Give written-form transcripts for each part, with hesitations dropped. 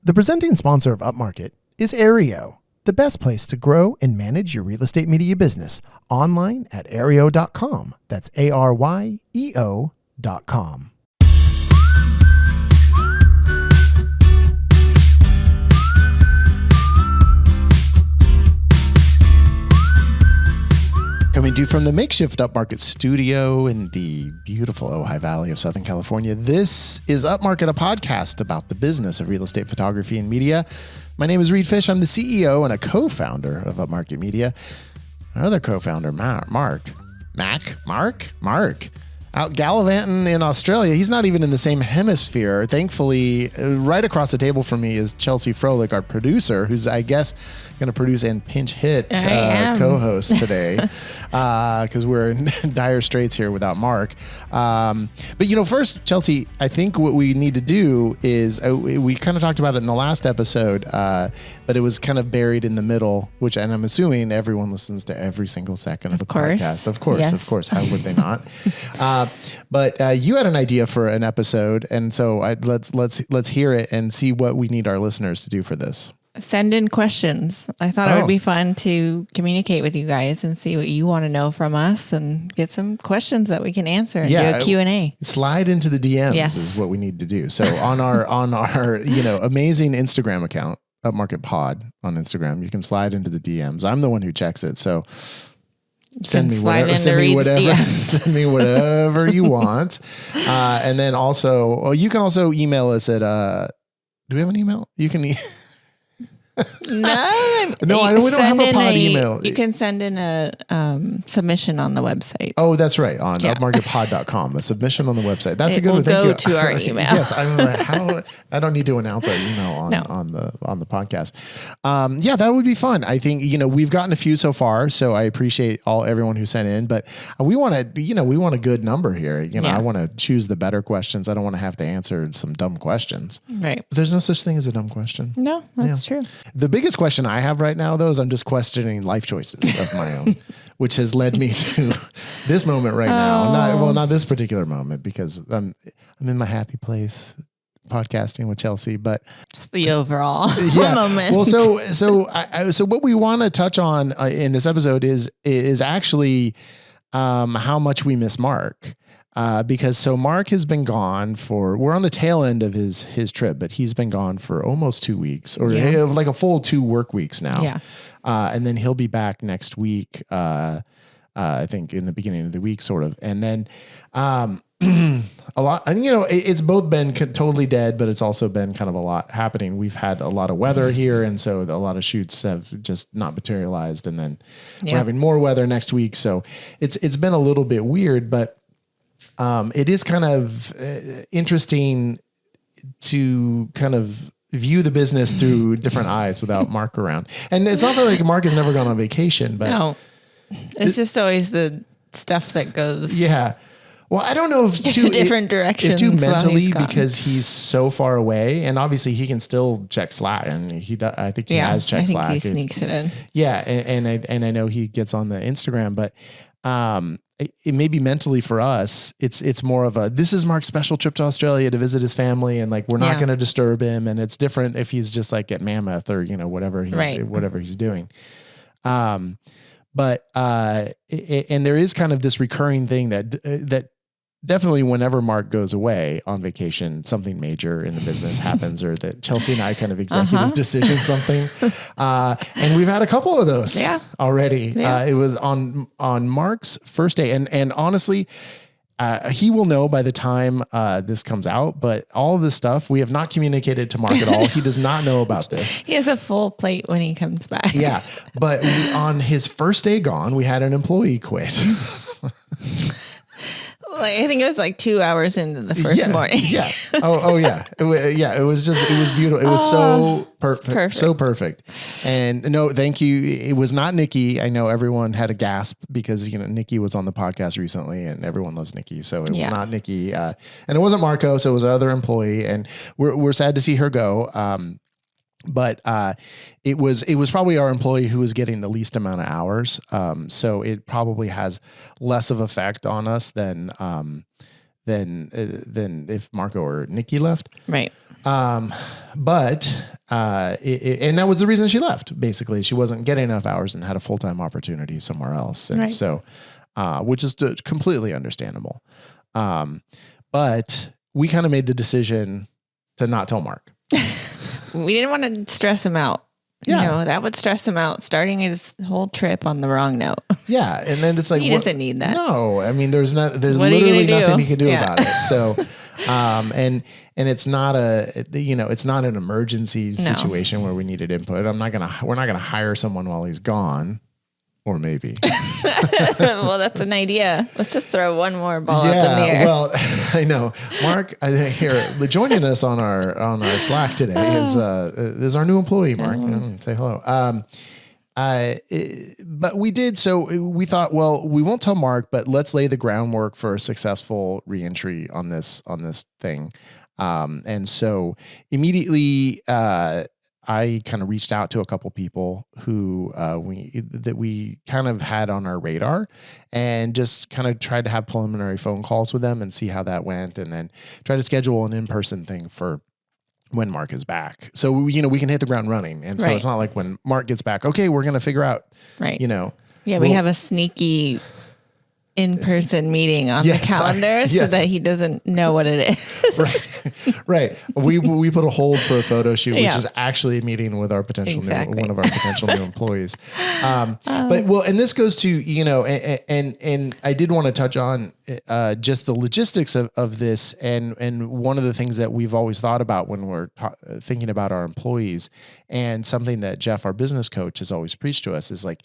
The presenting sponsor of Upmarket is Aereo, the best place to grow and manage your real estate media business online at aereo.com. That's ARYEO.com. Coming to you from the makeshift Upmarket studio in the beautiful Ojai Valley of Southern California, this is Upmarket, a podcast about the business of real estate photography and media. My name is Reed Fish. I'm the CEO and a co-founder of Upmarket Media. Our other co-founder, Mark, out gallivanting in Australia. He's not even in the same hemisphere. Thankfully, right across the table from me is Chelsea Froelich, our producer, who's, I guess, going to produce and pinch hit co-host today because we're in dire straits here without Mark. But, first, Chelsea, I think what we need to do is we kind of talked about it in the last episode, but it was kind of buried in the middle, and I'm assuming everyone listens to every single second of the podcast. Of course. How would they not? But you had an idea for an episode, and so let's hear it and see what we need our listeners to do for this. Send in questions. I thought it would be fun to communicate with you guys and see what you want to know from us and get some questions that we can answer and do a Q&A. Slide into the DMs is what we need to do. So on our amazing Instagram account, Upmarket Pod on Instagram, you can slide into the DMs. I'm the one who checks it, so send me whatever you want. And then also, you can also email us at, do we have an email? You can No, we don't have a pod email. You can send in a submission on the website. Oh, that's right. On upmarketpod.com, a submission on the website. That's a good one. Thank you. Go to our email. Yes. I don't need to announce our email on the podcast. That would be fun. I think, we've gotten a few so far, so I appreciate everyone who sent in, but we want a good number here. I want to choose the better questions. I don't want to have to answer some dumb questions. Right. But there's no such thing as a dumb question. No, that's true. The biggest question I have right now, though, is I'm just questioning life choices of my own, which has led me to this moment right now. Not this particular moment, because I'm in my happy place podcasting with Chelsea, but just the overall moment. Well, so what we want to touch on in this episode is actually how much we miss Mark. Because Mark has been gone we're on the tail end of his trip, but he's been gone for almost 2 weeks or like a full 2 work weeks now. Yeah. And then he'll be back next week. I think in the beginning of the week, sort of. And then, a lot, and it's both been totally dead, but it's also been kind of a lot happening. We've had a lot of weather here. And so a lot of shoots have just not materialized. And then we're having more weather next week. So it's been a little bit weird, but it is kind of interesting to kind of view the business through different eyes without Mark around. And it's not that like Mark has never gone on vacation, but no, it's just always the stuff that goes. Yeah. Well, I don't know if different directions. If too mentally because he's so far away, and obviously he can still check Slack, and I think he has checked Slack. He sneaks it in. Yeah, and I know he gets on the Instagram, but it may be mentally for us. It's more of this is Mark's special trip to Australia to visit his family, and like we're not going to disturb him. And it's different if he's just like at Mammoth or whatever he's doing. But and there is kind of this recurring thing that definitely whenever Mark goes away on vacation, something major in the business happens, or that Chelsea and I kind of executive decision something. And we've had a couple of those already. Yeah. It was on Mark's first day. And honestly, he will know by the time this comes out, but all of this stuff we have not communicated to Mark at all. He does not know about this. He has a full plate when he comes back. Yeah. But on his first day gone, we had an employee quit. I think it was like 2 hours into the first morning. Yeah. Oh yeah. It was beautiful. It was so perfect. So perfect. And no, thank you. It was not Nikki. I know everyone had a gasp because, Nikki was on the podcast recently and everyone loves Nikki. So it was not Nikki. And it wasn't Marco. So it was another employee, and we're sad to see her go. But it was probably our employee who was getting the least amount of hours. So it probably has less of effect on us than if Marco or Nikki left. Right. But and that was the reason she left. Basically, she wasn't getting enough hours and had a full-time opportunity somewhere else. And so, which is completely understandable. But we kind of made the decision to not tell Mark. We didn't want to stress him out. Yeah. You know, that would stress him out, starting his whole trip on the wrong note. Yeah. And then it's like, he doesn't need that. No, I mean, there's literally nothing he can do about it. So, and it's not it's not an emergency situation where we needed input. We're not going to hire someone while he's gone. Or maybe. Well, that's an idea. Let's just throw one more ball up in the air. Well, I know. Mark, I think here joining us on our Slack today is our new employee, Mark. Say hello. But we did. So we thought, well, we won't tell Mark, but let's lay the groundwork for a successful reentry on this thing. And so immediately, I kind of reached out to a couple people who we kind of had on our radar, and just kind of tried to have preliminary phone calls with them and see how that went, and then try to schedule an in-person thing for when Mark is back. So we can hit the ground running, and so it's not like when Mark gets back, okay, we're going to figure out, we have a sneaky in-person meeting on the calendar so that he doesn't know what it is. Right. We put a hold for a photo shoot, which is actually a meeting with our potential one of our potential new employees. And this goes to, and I did want to touch on just the logistics of this. And one of the things that we've always thought about when we're thinking about our employees, and something that Jeff, our business coach, has always preached to us, is like,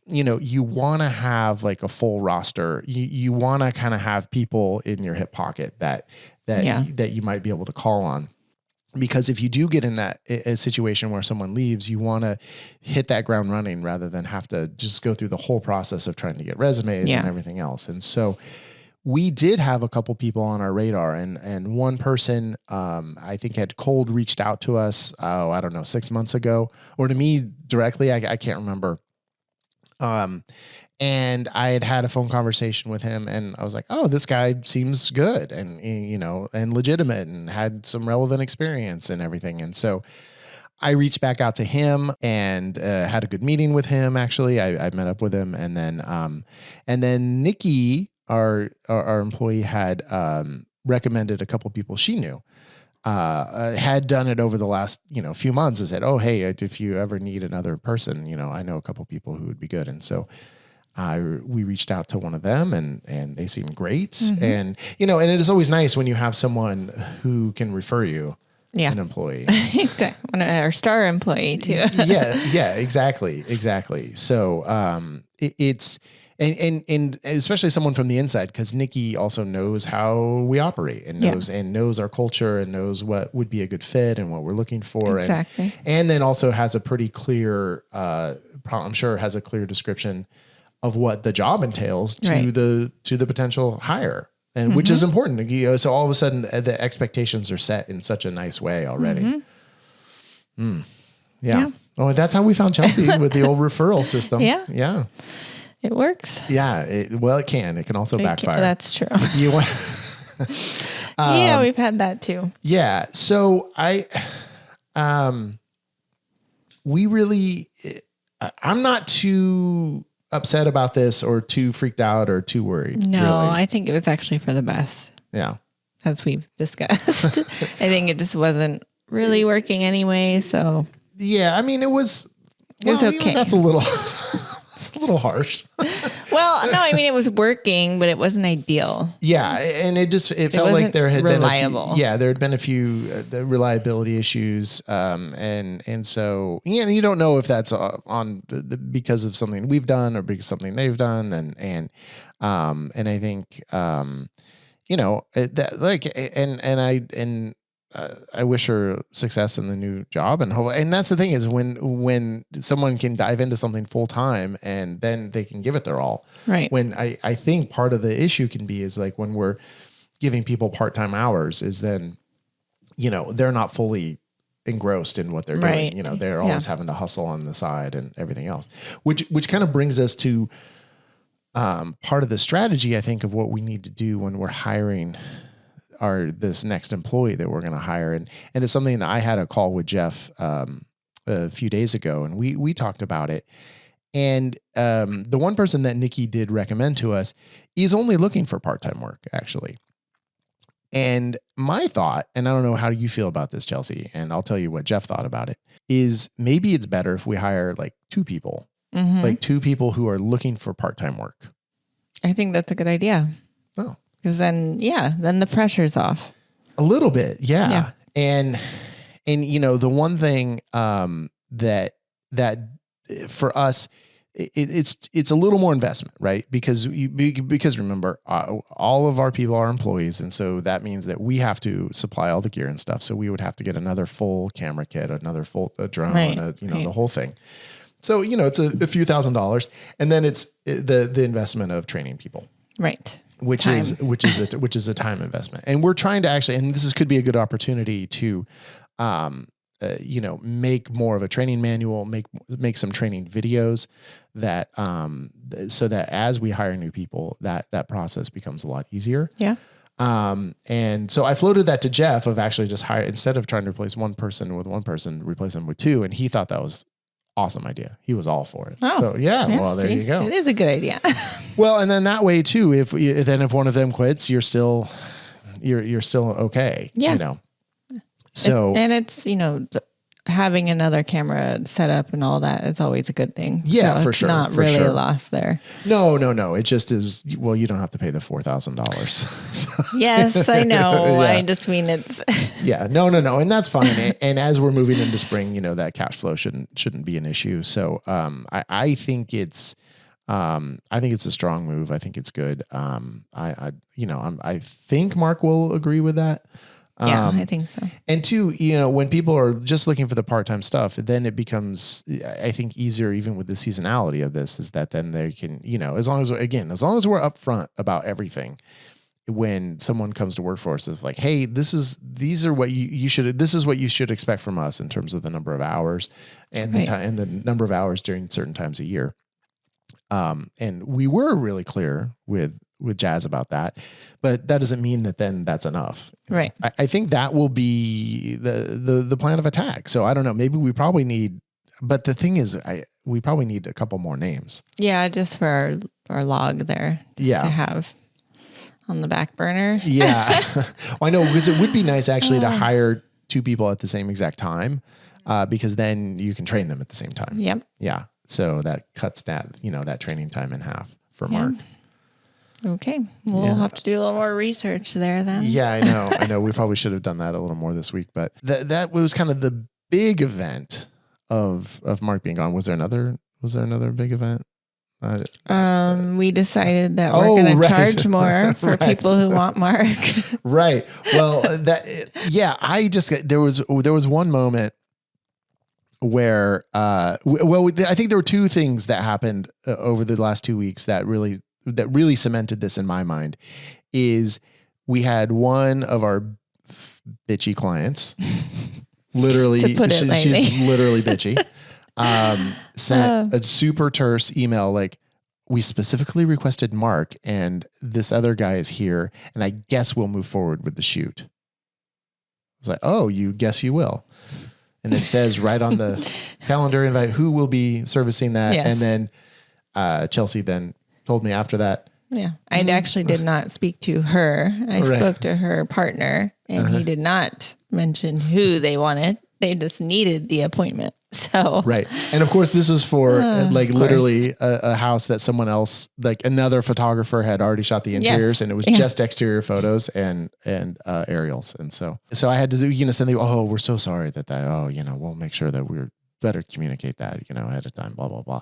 you want to have like a full roster. You want to kind of have people in your hip pocket that you might be able to call on, because if you do get in a situation where someone leaves, you want to hit that ground running rather than have to just go through the whole process of trying to get resumes and everything else. And so we did have a couple people on our radar, and one person, I think, had cold reached out to us, 6 months ago, or to me directly. I can't remember. And I had a phone conversation with him, and I was like, oh, this guy seems good and, and legitimate, and had some relevant experience and everything. And so I reached back out to him and, had a good meeting with him. Actually, I met up with him, and then Nikki, our employee, had, recommended a couple people she knew. Had done it over the last, few months, and said, oh, hey, if you ever need another person, I know a couple people who would be good. And so we reached out to one of them, and they seemed great. Mm-hmm. And, and it is always nice when you have someone who can refer you an employee. Exactly. Our star employee too. Yeah, exactly. So it's... And especially someone from the inside, because Nikki also knows how we operate, and knows our culture, and knows what would be a good fit and what we're looking for. Exactly. And then also has a pretty clear, I'm sure has a clear description of what the job entails to the potential hire, and which is important. So all of a sudden the expectations are set in such a nice way already. Yeah. Oh, that's how we found Chelsea with the old referral system. Yeah. It works. Yeah. It can. It can also backfire. That's true. You want, we've had that too. Yeah. So I'm not too upset about this, or too freaked out, or too worried. No, really. I think it was actually for the best. Yeah. As we've discussed. I think it just wasn't really working anyway. So yeah, I mean, it was okay. That's a little... It's a little harsh. Well, no, I mean, it was working, but it wasn't ideal. Yeah. And it felt like there had reliable. there had been a few reliability issues. And so, you don't know if that's because of something we've done, or because of something they've done. And I think, I wish her success in the new job, and that's the thing, is when someone can dive into something full time, and then they can give it their all. Right. When I think part of the issue can be is like when we're giving people part-time hours, is then, they're not fully engrossed in what they're doing. They're always having to hustle on the side and everything else, which kind of brings us to part of the strategy, I think, of what we need to do when we're hiring this next employee that we're going to hire. And it's something that I had a call with Jeff a few days ago, and we talked about it. And the one person that Nikki did recommend to us is only looking for part-time work, actually. And my thought, and I don't know how you feel about this, Chelsea, and I'll tell you what Jeff thought about it, is maybe it's better if we hire like 2 people, like 2 people who are looking for part-time work. I think that's a good idea. Oh, because then the pressure's off a little bit. Yeah. And the one thing that for us, it's a little more investment, right? Because remember, all of our people are employees. And so that means that we have to supply all the gear and stuff. So we would have to get another full camera kit, another full drone, the whole thing. So, it's a few $1,000s, and then it's the investment of training people. Right. Which is a time investment. And we're trying to actually, and could be a good opportunity to, make more of a training manual, make some training videos that, so that as we hire new people, that process becomes a lot easier. Yeah. And so I floated that to Jeff of actually just instead of trying to replace one person with one person, replace them with 2. And he thought that was awesome idea. He was all for it. Oh, so well, there you go. It is a good idea. Well, and then that way too, if one of them quits, you're still okay. Yeah. So, and it's, having another camera set up and all that is always a good thing. Yeah, so for it's sure. Not for really sure. a loss there. No. It just is. Well, you don't have to pay the $4,000. So, yes, I know. Yeah. I just mean it's. Yeah, no. And that's fine. And as we're moving into spring, that cash flow shouldn't be an issue. So, I think it's a strong move. I think it's good. I think Mark will agree with that. Yeah, I think so. And 2, when people are just looking for the part-time stuff, then it becomes, I think, easier even with the seasonality of this, is that then they can, as long as we're upfront about everything, when someone comes to work for us, is like, hey, this is what you should expect from us in terms of the number of hours and the time and the number of hours during certain times a year. And we were really clear with Jazz about that, but that doesn't mean that then that's enough. Right. I think that will be the plan of attack. So I don't know, maybe we probably need, but the thing is, we probably need a couple more names. Yeah. Just for our log there. Just to have on the back burner. Yeah. Well, I know, because it would be nice actually to hire 2 people at the same exact time, because then you can train them at the same time. Yep. Yeah. So that cuts that training time in half for Mark. Okay. We'll have to do a little more research there then. Yeah, I know. We probably should have done that a little more this week, but that was kind of the big event of Mark being gone. Was there another big event? We decided that we're going to charge more for people who want Mark. Right. Well, there was one moment where, I think there were 2 things that happened over the last 2 weeks that really cemented this in my mind. Is we had one of our bitchy clients, literally, she's literally bitchy, sent a super terse email like, we specifically requested Mark and this other guy is here, and I guess we'll move forward with the shoot. I was like, oh, you guess you will. And it says right on the calendar invite who will be servicing that. Yes. And then Chelsea then told me after that. Yeah. I actually did not speak to her. I spoke to her partner, and he did not mention who they wanted. They just needed the appointment. So right. And of course this was for literally a house that someone else, like another photographer, had already shot the interiors, and it was just exterior photos and aerials. And so I had to send them, oh, we're so sorry we'll make sure that we're better communicate that, ahead of time, blah, blah, blah.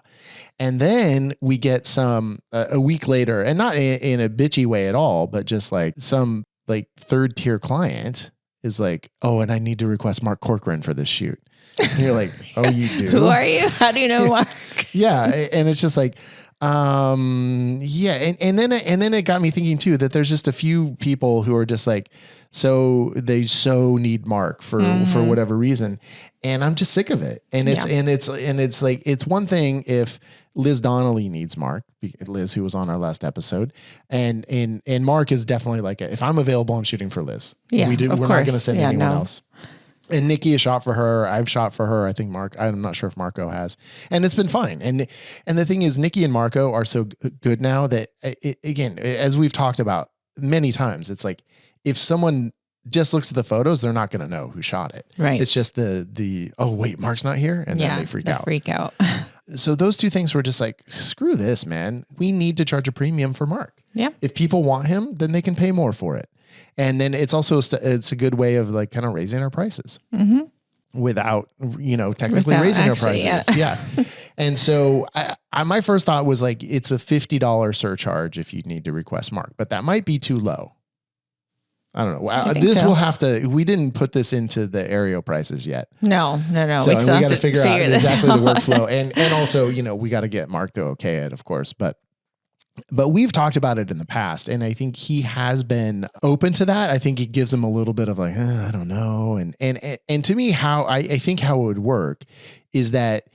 And then we get some, a week later, and not in a bitchy way at all, but just like some like 3rd tier client is like, oh, and I need to request Mark Corcoran for this shoot. And you're like, oh, you do? Who are you? How do you know Mark? Yeah. And it's just like, Yeah. And then it got me thinking too, that there's just a few people who are just like, so they need Mark for whatever reason. And I'm just sick of it. And it's like, it's one thing if Liz Donnelly needs Mark, Liz, who was on our last episode, and Mark is definitely like, if I'm available, I'm shooting for Liz. Yeah, we're not going to send anyone else. And Nikki has shot for her. I've shot for her. I think Mark, I'm not sure if Marco has, and it's been fine. And the thing is, Nikki and Marco are so good now that again, as we've talked about many times, it's like, if someone just looks at the photos, they're not going to know who shot it. Right. It's just oh wait, Mark's not here. And then they freak out. So those two things were just like, screw this, man. We need to charge a premium for Mark. Yeah. If people want him, then they can pay more for it. And then it's also, it's a good way of like kind of raising our prices without, technically raising our prices. Yeah. And so my first thought was like, it's a $50 surcharge if you need to request Mark, but that might be too low. I don't know. We didn't put this into the Aereo prices yet. No. So we got to figure out exactly the workflow. And also, we got to get Mark to okay it, of course, but we've talked about it in the past, and I think he has been open to that. I think it gives him a little bit of like, I don't know. And to me, how I think how it would work is that,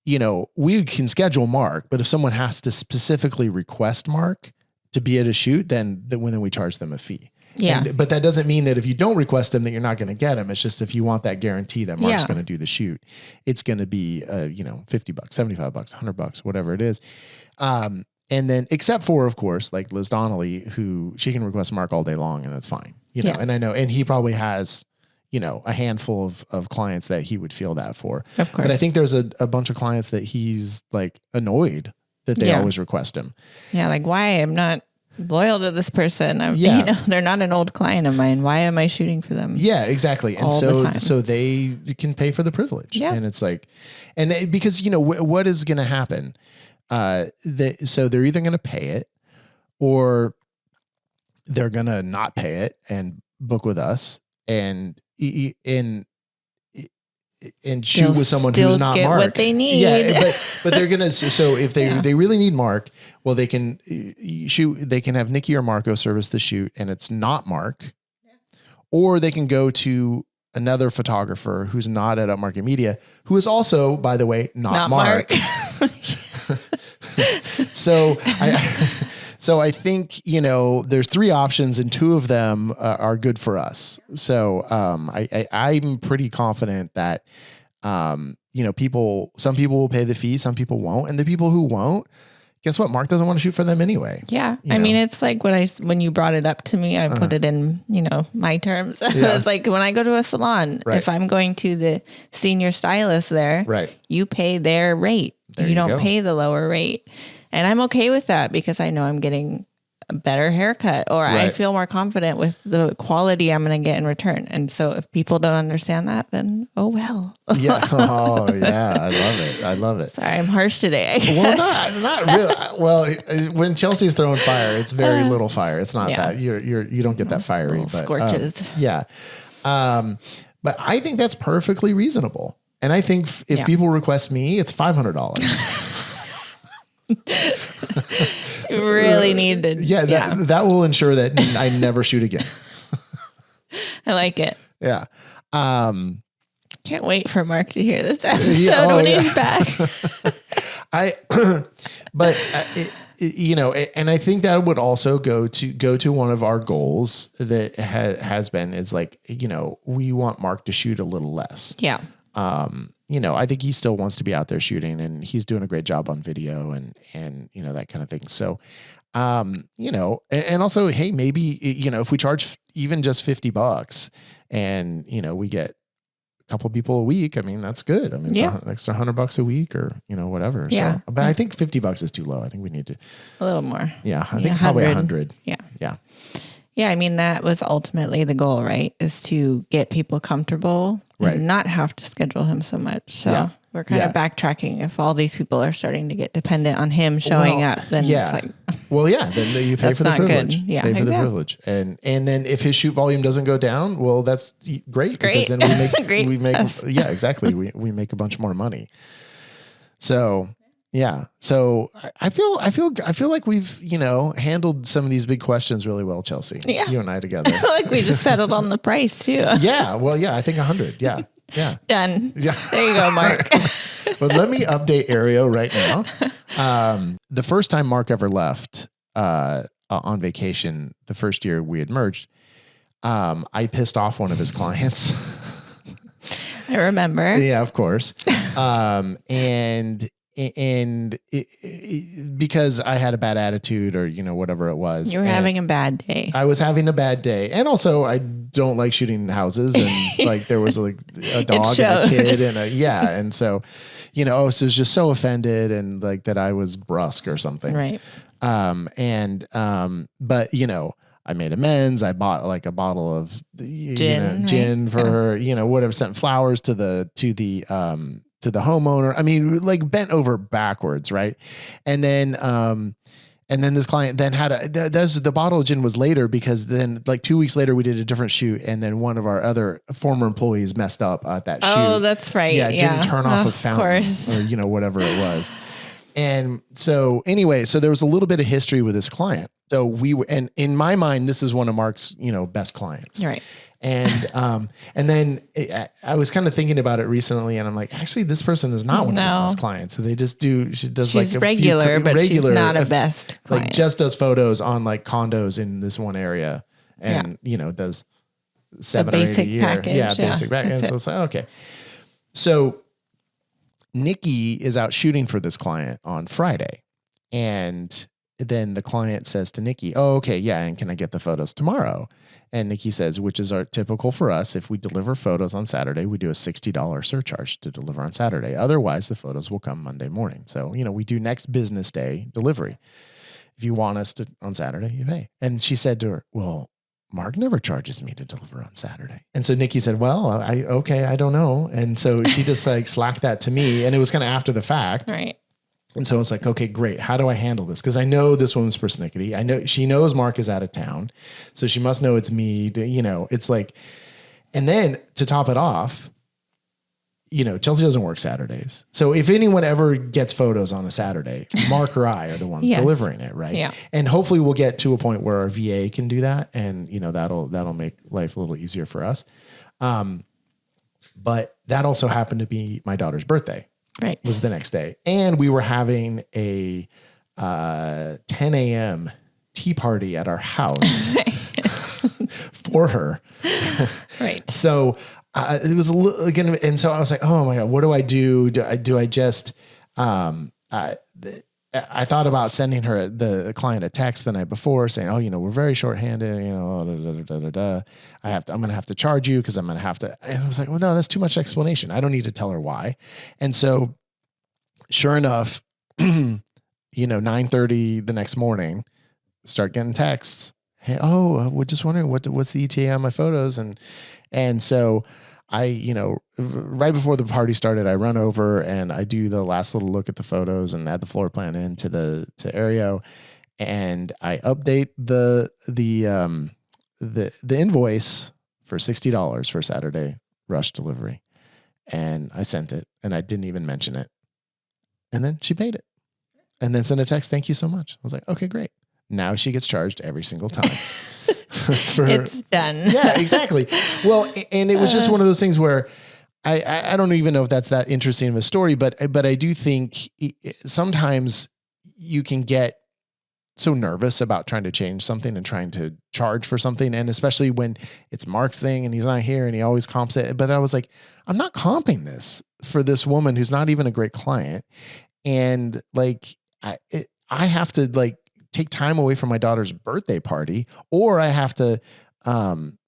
we can schedule Mark, but if someone has to specifically request Mark to be at a shoot, then we charge them a fee. Yeah. But that doesn't mean that if you don't request him that you're not going to get him. It's just if you want that guarantee that Mark's going to do the shoot, it's going to be, $50, $75, $100, whatever it is. And then, except for, of course, like Liz Donnelly, who she can request Mark all day long, and that's fine. And I know, and he probably has, a handful of clients that he would feel that for. Of course. But I think there's a bunch of clients that he's like annoyed that they always request him. Yeah, like, why? I'm not loyal to this person. They're not an old client of mine. Why am I shooting for them? Yeah, exactly. And so they can pay for the privilege. Yeah. And it's like, because what is going to happen? So they're either going to pay it or they're going to not pay it and book with us and shoot with someone who's not get Mark. What they need. Yeah, but they're gonna. So if they really need Mark, well, they can shoot. They can have Nikki or Marco service the shoot, and it's not Mark, or they can go to another photographer who's not at Upmarket Media, who is also, by the way, not Mark. So I think, there's three options and two of them are good for us. So I'm pretty confident that, some people will pay the fee, some people won't. And the people who won't, guess what? Mark doesn't want to shoot for them anyway. Yeah. I mean, it's like when you brought it up to me, I put it in, my terms. Yeah. It's like when I go to a salon, if I'm going to the senior stylist there, you pay their rate. You don't pay the lower rate. And I'm okay with that because I know I'm getting a better haircut or I feel more confident with the quality I'm going to get in return. And so if people don't understand that, then oh well. Yeah. Oh yeah. I love it. Sorry, I'm harsh today, I guess. Well, not really. Well, when Chelsea's throwing fire, it's very little fire. It's not that you don't get that fiery, but scorches. Yeah. But I think that's perfectly reasonable. And I think if people request me, it's $500. Really need to. Yeah, that will ensure that I never shoot again. I like it. Yeah. Can't wait for Mark to hear this episode when he's back. And I think that would also go to one of our goals that has been is like, we want Mark to shoot a little less. Yeah. I think he still wants to be out there shooting and he's doing a great job on video and that kind of thing. So, and also, hey, maybe, if we charge even just $50 and, we get a couple people a week, I mean, that's good. I mean, it's an extra $100 a week or, whatever. Yeah. So, but I think $50 is too low. I think we need to a little more. Yeah. I think probably 100. Yeah. Yeah. Yeah. I mean, that was ultimately the goal, right? Is to get people comfortable and not have to schedule him so much. So we're kind of backtracking. If all these people are starting to get dependent on him showing up, then it's like, then you pay for the privilege. Good. Yeah, pay for the privilege. And then if his shoot volume doesn't go down, well, that's great. Because then we make, exactly. We make a bunch more money. So Yeah. So I feel like we've, handled some of these big questions really well, Chelsea. Yeah. You and I together. Like we just settled on the price too. Yeah. Well, yeah, I think 100. Yeah. Yeah. Done. Yeah. There you go, Mark. But let me update Aereo right now. The first time Mark ever left on vacation, the first year we had merged, I pissed off one of his clients. I remember. Yeah, of course. Because I had a bad attitude or, whatever it was. You were having a bad day. I was having a bad day. And also I don't like shooting houses. And like there was like a dog and a kid and and so, so I was just so offended and like that I was brusque or something. Right. But I made amends. I bought like a bottle of gin for her, whatever, sent flowers to the homeowner. I mean, like bent over backwards. Right. And then this client then had the bottle of gin was later because then like 2 weeks later we did a different shoot. And then one of our other former employees messed up at that shoot. Oh, that's right. Yeah. Didn't turn off a fountain or, whatever it was. And so anyway, so there was a little bit of history with this client. So we were, and in my mind, this is one of Mark's, best clients. Right. And then I was kind of thinking about it recently and I'm like, actually, this person is not one of his best clients. So they just she's like a regular, but she's not a best client. Like just does photos on like condos in this one area and, does 7 or 8 a year. Package, basic package. So it's like, okay. So Nikki is out shooting for this client on Friday. And then the client says to Nikki, oh, okay, yeah. And can I get the photos tomorrow? And Nikki says, which is our typical for us. If we deliver photos on Saturday, we do a $60 surcharge to deliver on Saturday. Otherwise, the photos will come Monday morning. So, we do next business day delivery. If you want us to on Saturday, you pay. And she said to her, well, Mark never charges me to deliver on Saturday. And so Nikki said, well, I don't know. And so she just like slacked that to me. And it was kind of after the fact. Right. And so it's like, okay, great. How do I handle this? Because I know this woman's persnickety. I know she knows Mark is out of town. So she must know it's me. It's like, and then to top it off, Chelsea doesn't work Saturdays. So if anyone ever gets photos on a Saturday, Mark or I are the ones delivering it. Right. Yeah. And hopefully we'll get to a point where our VA can do that. And, that'll make life a little easier for us. But that also happened to be my daughter's birthday. Right. Was the next day. And we were having a 10 a.m. tea party at our house for her. Right. So it was a little again. And so I was like, oh my God, what do I do? Do I just, I thought about sending her the client a text the night before saying, oh, we're very shorthanded, I'm going to have to charge you because I'm going to have to, and I was like, well, no, that's too much explanation. I don't need to tell her why. And so sure enough, 9:30 the next morning, start getting texts. Hey, we're just wondering what's the ETA on my photos. And so I, right before the party started, I run over and I do the last little look at the photos and add the floor plan into to Aereo, and I update the invoice for $60 for Saturday rush delivery, and I sent it, and I didn't even mention it, and then she paid it, and then sent a text, thank you so much. I was like, okay, great. Now she gets charged every single time. It's done. Yeah, exactly. Well, and it was just one of those things where I don't even know if that's that interesting of a story, but I do think sometimes you can get so nervous about trying to change something and trying to charge for something. And especially when it's Mark's thing and he's not here and he always comps it. But I was like, I'm not comping this for this woman who's not even a great client. And like, I have to like take time away from my daughter's birthday party, or I have to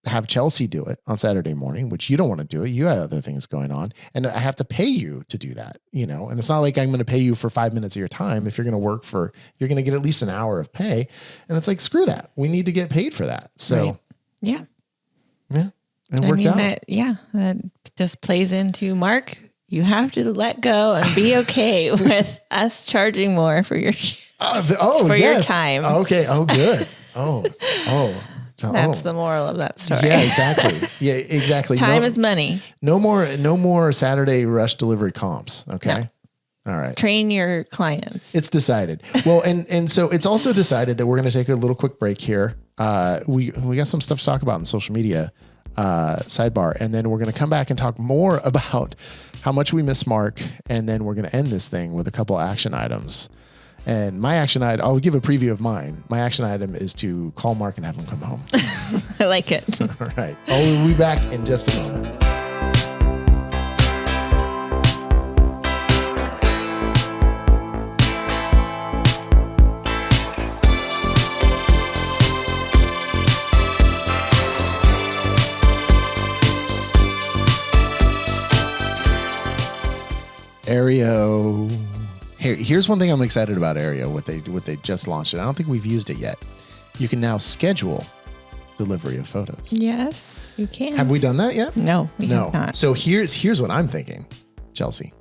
have Chelsea do it on Saturday morning, which you don't want to do it. You have other things going on, and I have to pay you to do that, and it's not like I'm going to pay you for 5 minutes of your time. If you're going to work you're going to get at least an hour of pay. And it's like, screw that. We need to get paid for that. So right. Yeah. It worked out. That just plays into Mark. You have to let go and be okay with us charging more for your your time. Okay. Oh, good. That's the moral of that story. Yeah, exactly. Yeah, exactly. Time is money. No more Saturday rush delivery comps. Okay. All right. Train your clients. It's decided. Well, and so it's also decided that we're going to take a little quick break here. We got some stuff to talk about in social media sidebar, and then we're going to come back and talk more about how much we miss Mark, and then we're going to end this thing with a couple action items. And my action item, I'll give a preview of mine. My action item is to call Mark and have him come home. I like it. All right. We'll be back in just a moment. Aereo. Here's one thing I'm excited about Aereo, what they just launched. And I don't think we've used it yet. You can now schedule delivery of photos. Yes, you can. Have we done that yet? No, we have not. So here's what I'm thinking, Chelsea.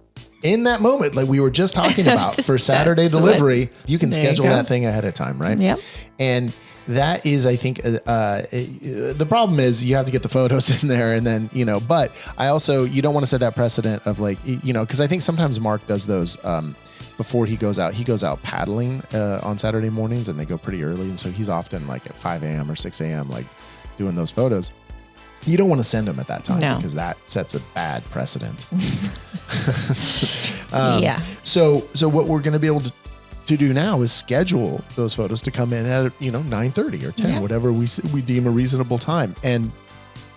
In that moment, like we were just talking about for Saturday delivery, you can schedule that thing ahead of time, right? Yep. And that is, I think, the problem is you have to get the photos in there, and then, but I also, you don't want to set that precedent of like, because I think sometimes Mark does those before he goes out paddling on Saturday mornings, and they go pretty early. And so he's often like at 5 a.m. or 6 a.m. like doing those photos. You don't want to send them at that time because that sets a bad precedent. Yeah. So what we're going to be able to do now is schedule those photos to come in at 9:30 or 10, whatever we deem a reasonable time, and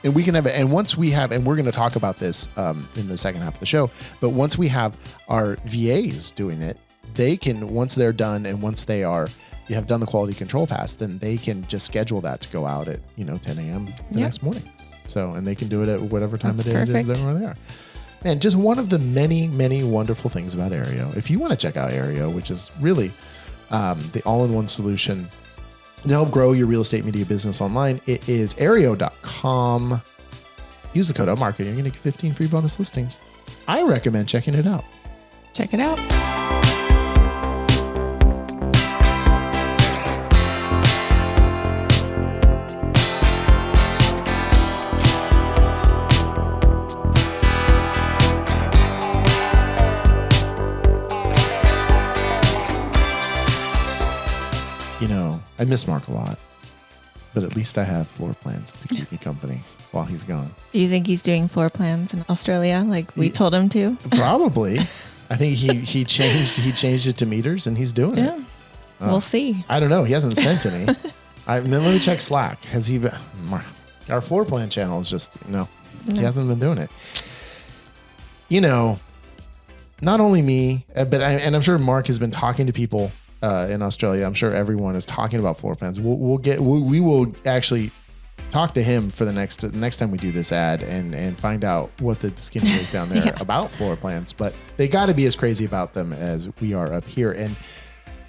we can have it. And once we have, and we're going to talk about this in the second half of the show, but once we have our VAs doing it, they can, once they're done and once you have done the quality control pass, then they can just schedule that to go out at 10 a.m. the next morning. So, and they can do it at whatever time of day it is where they are. And just one of the many, many wonderful things about Aereo. If you want to check out Aereo, which is really the all-in-one solution to help grow your real estate media business online, it is Aereo.com. Use the code Upmarket. You're going to get 15 free bonus listings. I recommend checking it out. Check it out. I miss Mark a lot, but at least I have floor plans to keep me company while he's gone. Do you think he's doing floor plans in Australia like we told him to? Probably. I think he changed it to meters, and he's doing it. We'll see. I don't know. He hasn't sent any. Let me check Slack. Has he been? Our floor plan channel is just no. He hasn't been doing it. Not only me, but I'm sure Mark has been talking to people in Australia. I'm sure everyone is talking about floor plans. We will actually talk to him for the next time we do this ad and find out what the skinny is down there about floor plans. But they got to be as crazy about them as we are up here. And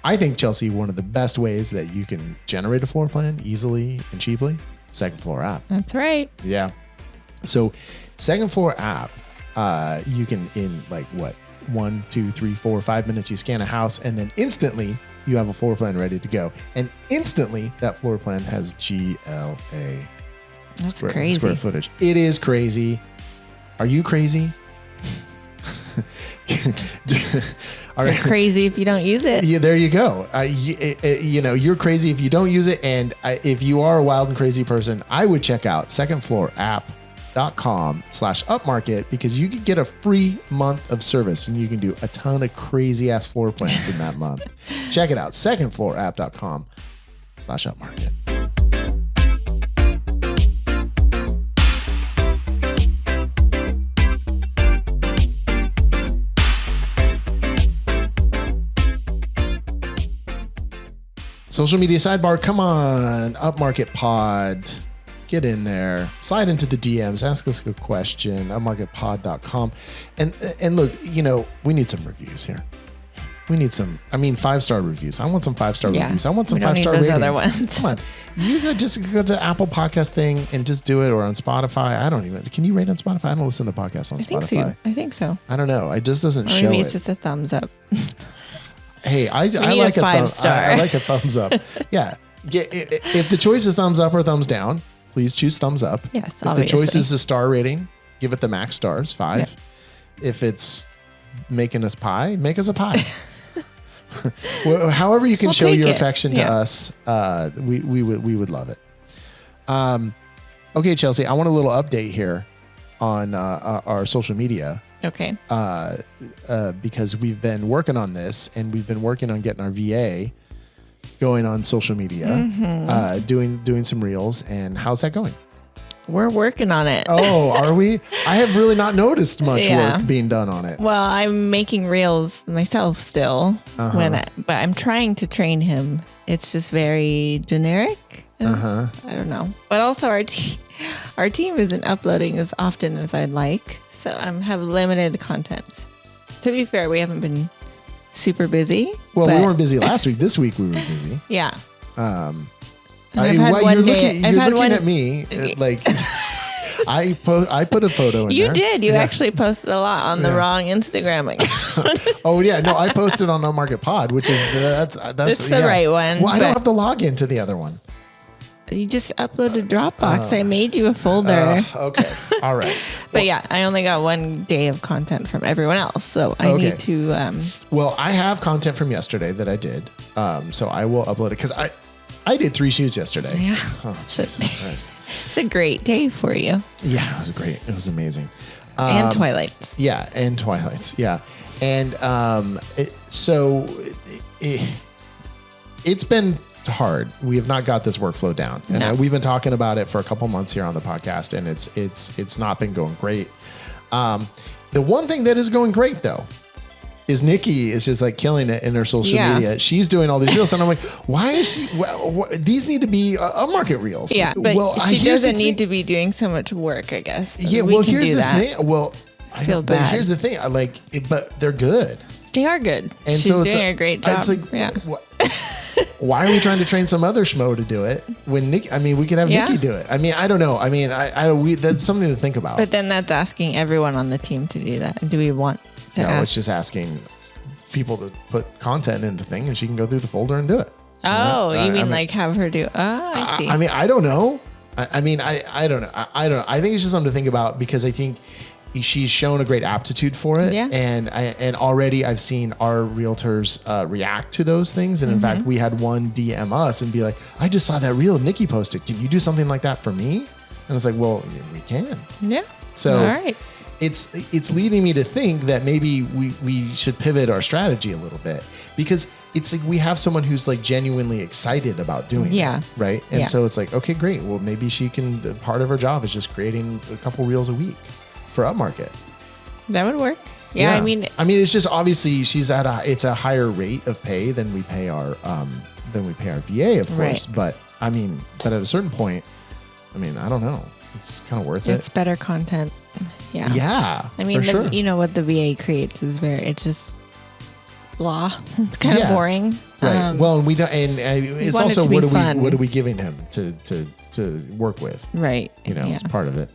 I think, Chelsea, one of the best ways that you can generate a floor plan easily and cheaply, Second Floor app. That's right. Yeah. So Second Floor app, you can, in 1, 2, 3, 4, 5 minutes, you scan a house, and then instantly you have a floor plan ready to go. And instantly that floor plan has GLA. That's crazy. Square footage. It is crazy. Are you crazy? You're crazy if you don't use it. Yeah, there you go. You're crazy if you don't use it. And if you are a wild and crazy person, I would check out secondfloorapp.com/upmarket, because you can get a free month of service and you can do a ton of crazy ass floor plans in that month. Check it out. secondfloorapp.com/upmarket. Social media sidebar. Come on, Upmarket Pod. Get in there, slide into the DMs, ask us a question, upmarketpod.com. And look, we need some reviews here. We need some, 5-star reviews. I want some 5-star reviews. I want some 5-star ratings. Other ones. Come on. You could just go to the Apple podcast thing and just do it, or on Spotify. Can you rate on Spotify? I don't listen to podcasts on Spotify. I think so. I don't know. It just doesn't show maybe it. it's just a thumbs up. Hey, I like a 5-star. I like a thumbs up. Yeah. If the choice is thumbs up or thumbs down, please choose thumbs up. Yes, if obviously. the choice is a star rating, give it the max stars, 5. Yep. If it's making us pie, make us a pie. Well, however you can show your affection to us, we would love it. Okay, Chelsea, I want a little update here on our social media. Okay. Because we've been working on this, and we've been working on getting our VA going on social media, doing some reels. And how's that going? We're working on it. Oh, are we? I have really not noticed much work being done on it. Well, I'm making reels myself still, but I'm trying to train him. It's just very generic. I don't know. But also our team isn't uploading as often as I'd like, so I have limited content. To be fair, we haven't been super busy. Well, we weren't busy last week. This week we were busy. Yeah. You're looking at me like I put a photo in there. You did. You actually posted a lot on the wrong Instagram account. Oh yeah, no, I posted on Upmarket Pod, which is that's the right one. Well, I don't have to log into the other one. You just uploaded Dropbox. I made you a folder. Okay. All right. But yeah, I only got one day of content from everyone else. So I need to... Well, I have content from yesterday that I did. So I will upload it because I did 3 shoots yesterday. Yeah. Oh, Jesus Christ. It's a great day for you. Yeah, it was amazing. And Twilights. Yeah, and Twilights. Yeah. And it's been hard. We have not got this workflow down, and we've been talking about it for a couple months here on the podcast, and it's not been going great. The one thing that is going great though is Nikki is just like killing it in her social media. She's doing all these reels, and I'm like, why is she? These need to be Upmarket reels. Yeah, but she doesn't need to be doing so much work, I guess. Yeah, well, here's the thing. Well, I feel bad. But here's the thing. But they're good. They are good. And she's doing a great job. It's like, why are we trying to train some other schmo to do it when Nikki? I mean, we could have Nikki do it. I mean, I don't know. I mean, that's something to think about. But then that's asking everyone on the team to do that. And do we want to? No, it's just asking people to put content in the thing, and she can go through the folder and do it. Oh, you mean like have her do? Oh, I see. I mean, I don't know. I mean, I don't know. I don't know. I think it's just something to think about because I think she's shown a great aptitude for it. Yeah. And already I've seen our realtors react to those things. And in fact, we had one DM us and be like, I just saw that reel Nikki posted. Can you do something like that for me? And it's like, well, yeah, we can. Yeah. So all right. It's leading me to think that maybe we should pivot our strategy a little bit because it's like we have someone who's like genuinely excited about doing it. Right. And so it's like, okay, great. Well, maybe she can, part of her job is just creating a couple reels a week for Upmarket. That would work. Yeah. I mean, it's just obviously she's it's a higher rate of pay than we pay our VA, of course. Right. But at a certain point, I don't know. It's kind of worth it. It's better content. Yeah. Yeah. I mean, sure. You know what the VA creates is it's just blah. It's kind of boring. Right. Well, and we don't, and it's also what are we giving him to work with? Right. It's part of it.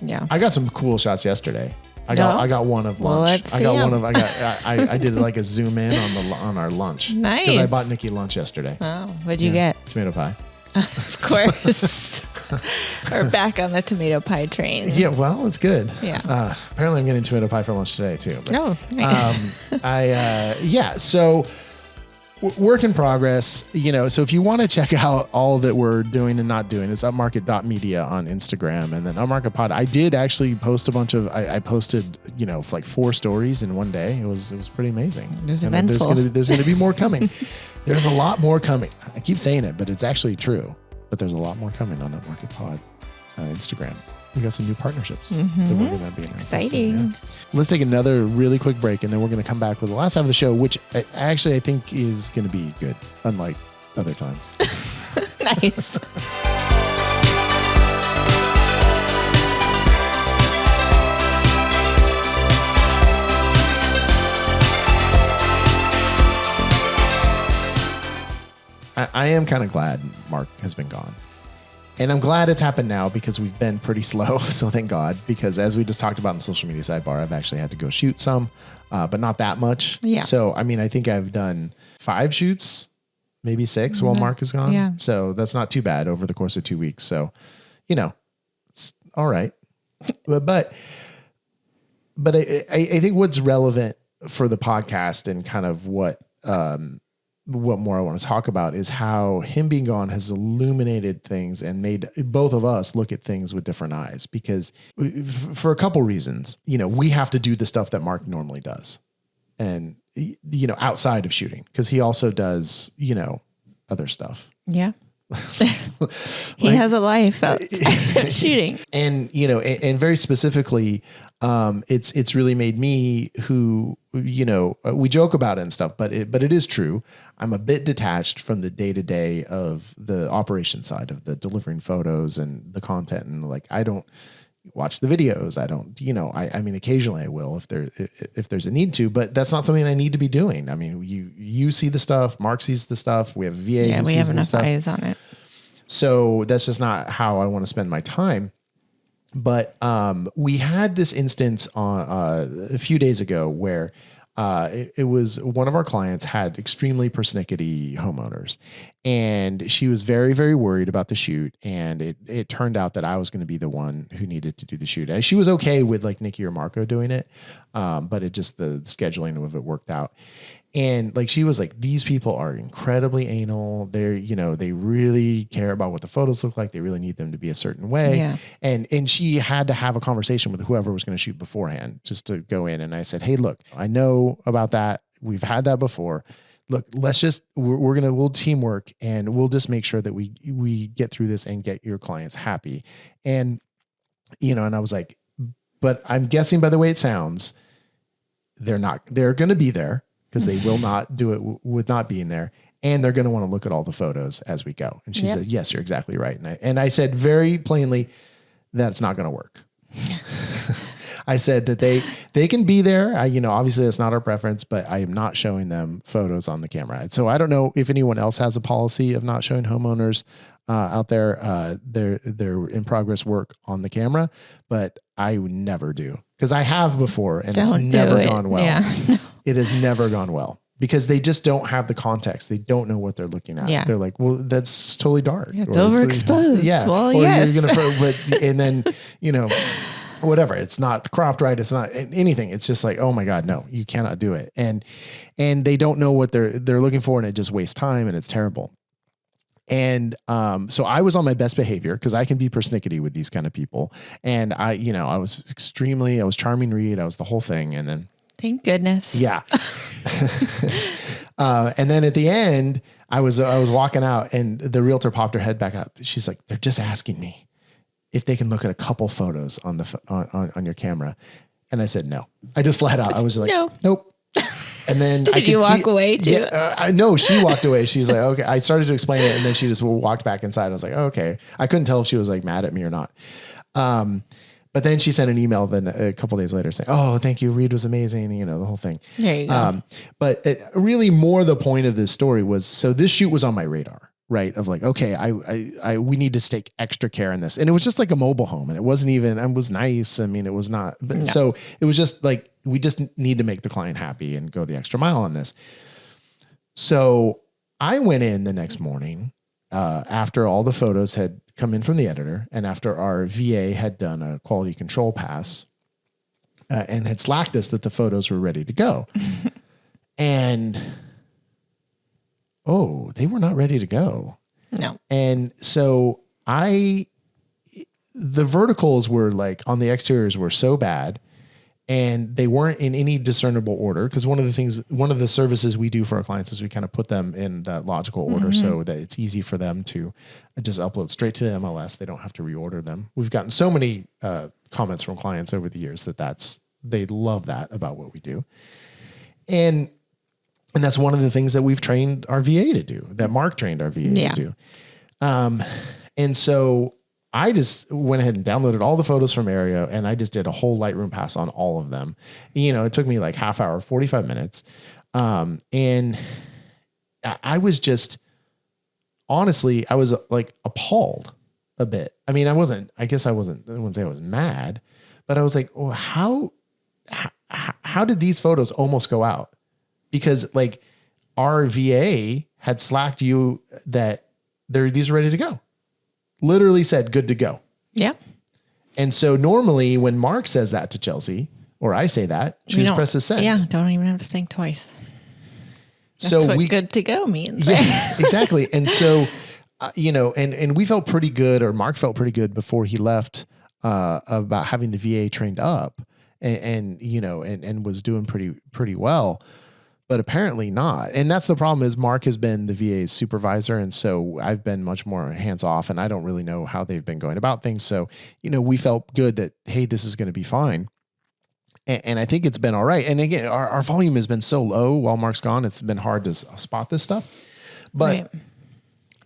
Yeah. I got some cool shots yesterday. I got one of lunch. Well, I did like a zoom in on our lunch. Nice. Because I bought Nikki lunch yesterday. Oh, what'd you get? Tomato pie. Of course. We're back on the tomato pie train. Yeah, well, it's good. Yeah. Apparently I'm getting tomato pie for lunch today too. But, nice. So work in progress, so if you want to check out all that we're doing and not doing, it's upmarket.media on Instagram, and then Upmarket Pod. I did actually post a bunch of, I posted, like 4 stories in one day. It was pretty amazing. It was eventful. There's going to be more coming. There's a lot more coming. I keep saying it, but it's actually true. But there's a lot more coming on Upmarket Pod Instagram. We got some new partnerships that we're going to be announcing. Exciting. Yeah. Let's take another really quick break, and then we're going to come back with the last half of the show, which I think is going to be good, unlike other times. Nice. I am kind of glad Mark has been gone. And I'm glad it's happened now because we've been pretty slow. So thank God, because as we just talked about in the social media sidebar, I've actually had to go shoot some, but not that much. Yeah. So, I think I've done 5 shoots, maybe 6 while Mark is gone. Yeah. So that's not too bad over the course of 2 weeks. So, it's all right. but but I think what's relevant for the podcast and kind of what more I want to talk about is how him being gone has illuminated things and made both of us look at things with different eyes, because for a couple reasons, we have to do the stuff that Mark normally does. And, outside of shooting, because he also does, other stuff. Yeah. He has a life outside of shooting. And, and very specifically, it's really made me who, we joke about it and stuff, but it is true. I'm a bit detached from the day to day of the operation side of the delivering photos and the content. And like, I don't watch the videos. I don't, I mean, occasionally I will if there's a need to, but that's not something I need to be doing. I mean, you see the stuff, Mark sees the stuff. We have a VA. Yeah, we have enough eyes on it. So that's just not how I want to spend my time. But we had this instance on a few days ago where it was one of our clients had extremely persnickety homeowners, and she was very, very worried about the shoot. And it turned out that I was going to be the one who needed to do the shoot. And she was okay with like Nikki or Marco doing it, but it just the scheduling of it worked out. And like, she was like, these people are incredibly anal. They're, they really care about what the photos look like. They really need them to be a certain way. Yeah. And she had to have a conversation with whoever was going to shoot beforehand just to go in. And I said, hey, look, I know about that. We've had that before. Look, we'll teamwork, and we'll just make sure that we get through this and get your clients happy. And, and I was like, but I'm guessing by the way it sounds, they're going to be there, because they will not do it with not being there. And they're going to want to look at all the photos as we go. And she said, yes, you're exactly right. And I said very plainly, that's not going to work. I said that they can be there. Obviously that's not our preference, but I am not showing them photos on the camera. So I don't know if anyone else has a policy of not showing homeowners out there, their in progress work on the camera, but I would never do, because I have before, and it's never gone well. Yeah. It has never gone well, because they just don't have the context. They don't know what they're looking at. Yeah. They're like, well, that's totally dark. Yeah, it's overexposed. Yeah. Well, or yes. You're gonna, and then, whatever. It's not cropped right. It's not anything. It's just like, oh my God, no, you cannot do it. And they don't know what they're looking for, and it just wastes time, and it's terrible. And so I was on my best behavior, because I can be persnickety with these kind of people. And I was charming read. I was the whole thing. And then, thank goodness. Yeah. And then at the end, I was walking out, and the realtor popped her head back up. She's like, they're just asking me if they can look at a couple photos on on your camera. And I said, no. I just flat out, I was like, nope. And then Did you walk away too? Yeah, I know she walked away. She's like, okay. I started to explain it, and then she just walked back inside. I was like, oh, okay. I couldn't tell if she was like mad at me or not. But then she sent an email then a couple days later saying, oh, thank you. Reed was amazing. The whole thing. There you go. But really more the point of this story was, so this shoot was on my radar, right? Of like, okay, we need to take extra care in this. And it was just like a mobile home, and it wasn't even, it was nice. I mean, it was not, but no. So it was just like, we just need to make the client happy and go the extra mile on this. So I went in the next morning, after all the photos had come in from the editor, and after our VA had done a quality control pass, and had slacked us that the photos were ready to go. And they were not ready to go. No. And so the verticals were like, on the exteriors were so bad, and they weren't in any discernible order. Because one of the services we do for our clients is we kind of put them in that logical order, so that it's easy for them to just upload straight to the MLS. They don't have to reorder them. We've gotten so many comments from clients over the years they love that about what we do. And that's one of the things that we've trained our VA to do, that Mark trained our VA to do. And so I just went ahead and downloaded all the photos from Aereo, and I just did a whole Lightroom pass on all of them. It took me like half hour, 45 minutes. And I was just, honestly, I was like appalled a bit. I mean, I wouldn't say I was mad, but I was like, oh, how did these photos almost go out? Because like our VA had slacked you that these are ready to go. Literally said, good to go. Yeah. And so normally when Mark says that to Chelsea, or I say that, she just presses send. Yeah. Don't even have to think twice. That's so what good to go means. Yeah, exactly. And so, and we felt pretty good, or Mark felt pretty good before he left, about having the VA trained up and was doing pretty well. But apparently not. And that's the problem is Mark has been the VA's supervisor. And so I've been much more hands off and I don't really know how they've been going about things. So, we felt good that, hey, this is going to be fine. And I think it's been all right. And again, our volume has been so low while Mark's gone. It's been hard to spot this stuff. But right.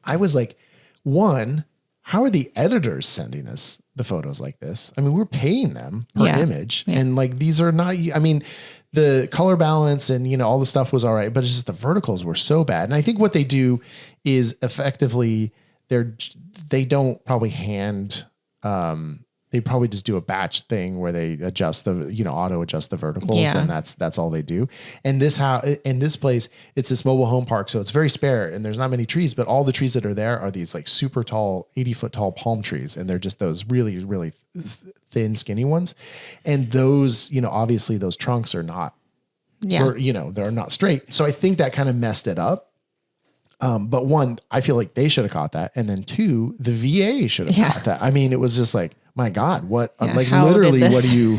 I was like, one, how are the editors sending us the photos like this? I mean, we're paying them per image. Yeah. And like, these are not, I mean, the color balance and, all the stuff was all right, but it's just the verticals were so bad. And I think what they do is effectively they don't probably they probably just do a batch thing where they adjust the, auto adjust the verticals and that's all they do. And in this place, it's this mobile home park. So it's very spare and there's not many trees, but all the trees that are there are these like super tall, 80-foot tall palm trees. And they're just those really, really thin, skinny ones. And those, obviously those trunks are not, they're not straight. So I think that kind of messed it up. But one, I feel like they should have caught that. And then two, the VA should have caught that. I mean, it was just like, my God, what, like literally, what do you,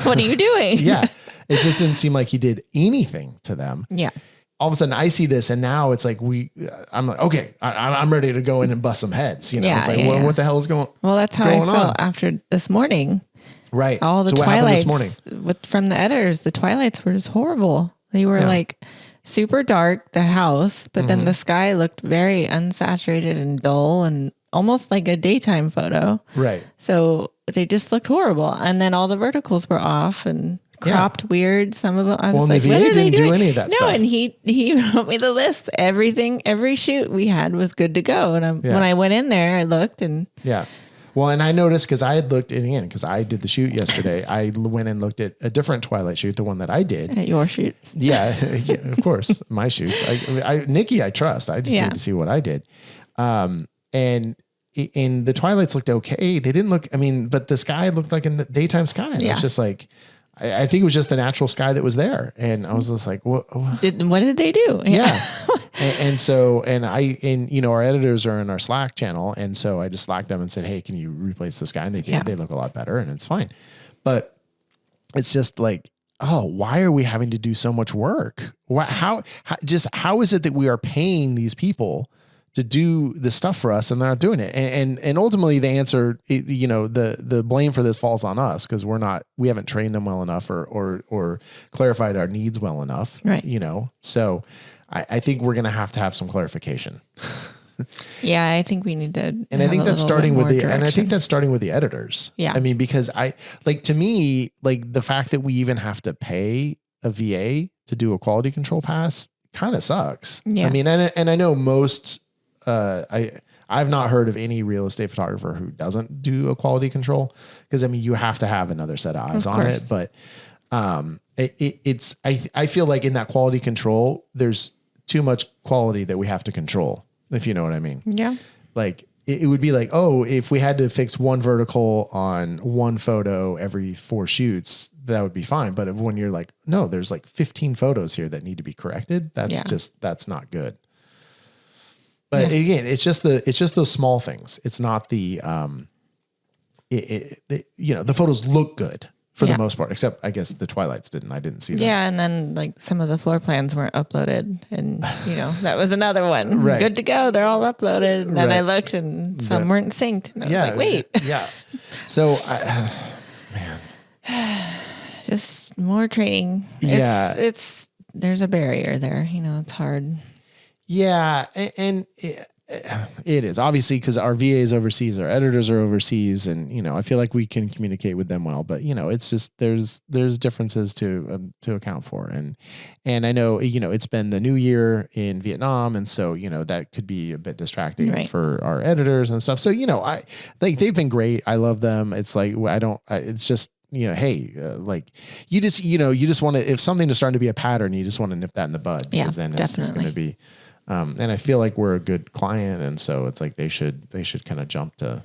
what are you doing? Yeah. It just didn't seem like he did anything to them. Yeah. All of a sudden I see this and now it's like, I'm like, okay, I'm ready to go in and bust some heads. It's like, what the hell is going on? Well, that's how I felt after this morning. Right. All the twilights from the editors, the twilights were just horrible. They were like super dark, the house, but then the sky looked very unsaturated and dull and almost like a daytime photo. Right. So they just looked horrible. And then all the verticals were off and cropped weird. Some of them, I was like, what are they doing? Do any of that stuff. No, and he wrote me the list. Every shoot we had was good to go. And when I went in there, I looked and. Yeah. Well, and I noticed because I had looked in because I did the shoot yesterday. I went and looked at a different Twilight shoot, the one that I did. At your shoots. Yeah, of course, my shoots. Nikki, I trust. I just need to see what I did. And the Twilights looked okay. They didn't look, but the sky looked like a daytime sky. And it was just like, I think it was just the natural sky that was there. And I was just like, what did they do? Yeah. and our editors are in our Slack channel. And so I just Slacked them and said, hey, can you replace the sky? And they did. Yeah. They look a lot better and it's fine. But it's just like, oh, why are we having to do so much work? How is it that we are paying these people to do the stuff for us and they're not doing it? And ultimately the answer, the blame for this falls on us because we haven't trained them well enough or clarified our needs well enough. Right. So I think we're going to have some clarification. Yeah. I think we need to. And I think that's starting with the editors. Yeah. Because to me, like the fact that we even have to pay a VA to do a quality control pass kind of sucks. Yeah. And I know most, I've not heard of any real estate photographer who doesn't do a quality control because you have to have another set of eyes on it. But I feel like in that quality control, there's too much quality that we have to control, if you know what I mean. Yeah. Like it would be like, oh, if we had to fix one vertical on one photo every 4 shoots, that would be fine. But when you're like, no, there's like 15 photos here that need to be corrected. That's not good. But again, it's just those small things. It's not the photos look good for the most part, except I guess the Twilights didn't. I didn't see that. Yeah, and then like some of the floor plans weren't uploaded, and that was another one. Right. Good to go. They're all uploaded. And then I looked, and some weren't synced. And I was like, wait. Yeah. So, man, just more training. It's there's a barrier there. It's hard. Yeah, and it is obviously because our VA is overseas, our editors are overseas, and I feel like we can communicate with them well. But it's just there's differences to account for, and I know it's been the new year in Vietnam, and so that could be a bit distracting for our editors and stuff. So I like they've been great. I love them. It's like it's just. Hey, you just want to, if something is starting to be a pattern, you just want to nip that in the bud. Because then it's just going to be, and I feel like we're a good client. And so it's like, they should kind of jump to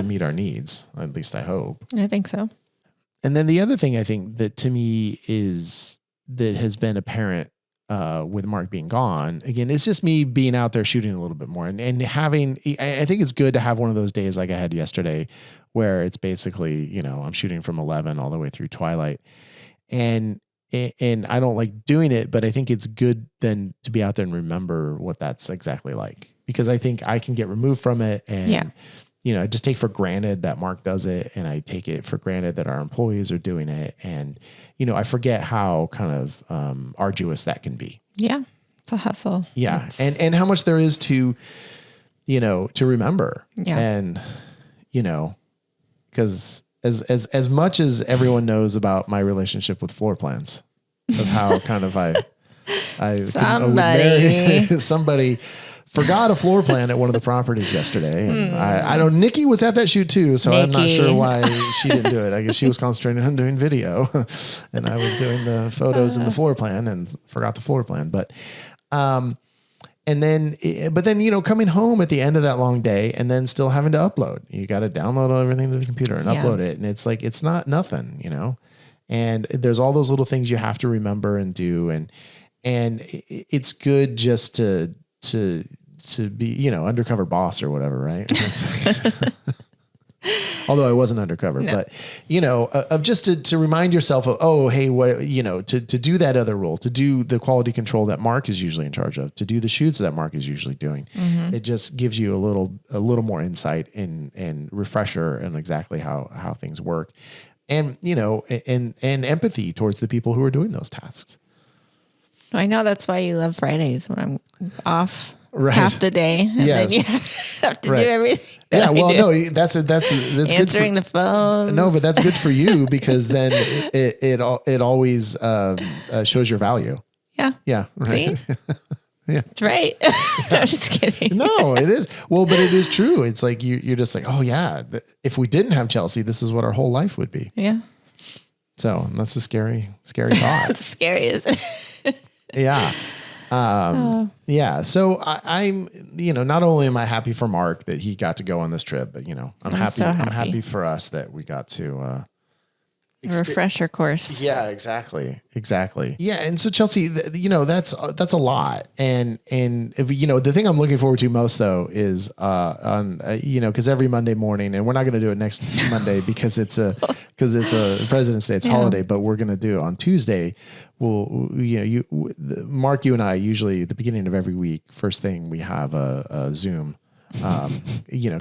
meet our needs. At least I hope. I think so. And then the other thing I think that to me that has been apparent with Mark being gone, again, it's just me being out there shooting a little bit more and having, I think it's good to have one of those days like I had yesterday where it's basically, I'm shooting from 11 all the way through twilight, and I don't like doing it, but I think it's good then to be out there and remember what that's exactly like, because I think I can get removed from it and, I just take for granted that Mark does it, and I take it for granted that our employees are doing it. And, I forget how kind of arduous that can be. Yeah. It's a hustle. Yeah. And how much there is to remember. Yeah. And, because as much as everyone knows about my relationship with floor plans, of how kind of I somebody forgot a floor plan at one of the properties yesterday. And I know Nikki was at that shoot too, so I'm not sure why she didn't do it. I guess she was concentrating on doing video and I was doing the photos and the floor plan and forgot the floor plan. But, but then, coming home at the end of that long day and then still having to upload, you got to download everything to the computer and upload it. And it's like, it's not nothing, and there's all those little things you have to remember and do. And it's good just to be, undercover boss or whatever. Right. Although I wasn't undercover, but of just to remind yourself of, oh, hey, what, to do that other role, to do the quality control that Mark is usually in charge of, to do the shoots that Mark is usually doing. Mm-hmm. It just gives you a little more insight and refresher in exactly how things work. And, and empathy towards the people who are doing those tasks. I know that's why you love Fridays when I'm off half the day. And then you have to do everything. Yeah. Well, no, that's answering good the phone. No, but that's good for you because then it always shows your value. Yeah. Yeah. Right. See? Yeah. That's right. I'm just kidding. No, it is. Well, but it is true. It's like you're just like, oh yeah, if we didn't have Chelsea, this is what our whole life would be. Yeah. So that's a scary thought. It's scary, isn't it? Yeah. Yeah. So I'm, not only am I happy for Mark that he got to go on this trip, but I'm happy. So happy. I'm happy for us that we got to, refresher course. Yeah, exactly. Yeah. And so Chelsea, that's a lot. And if, the thing I'm looking forward to most though is, cause every Monday morning, and we're not going to do it next Monday because it's a President's Day, it's holiday, but we're going to do it on Tuesday. Mark, you and I usually at the beginning of every week, first thing we have a Zoom, kind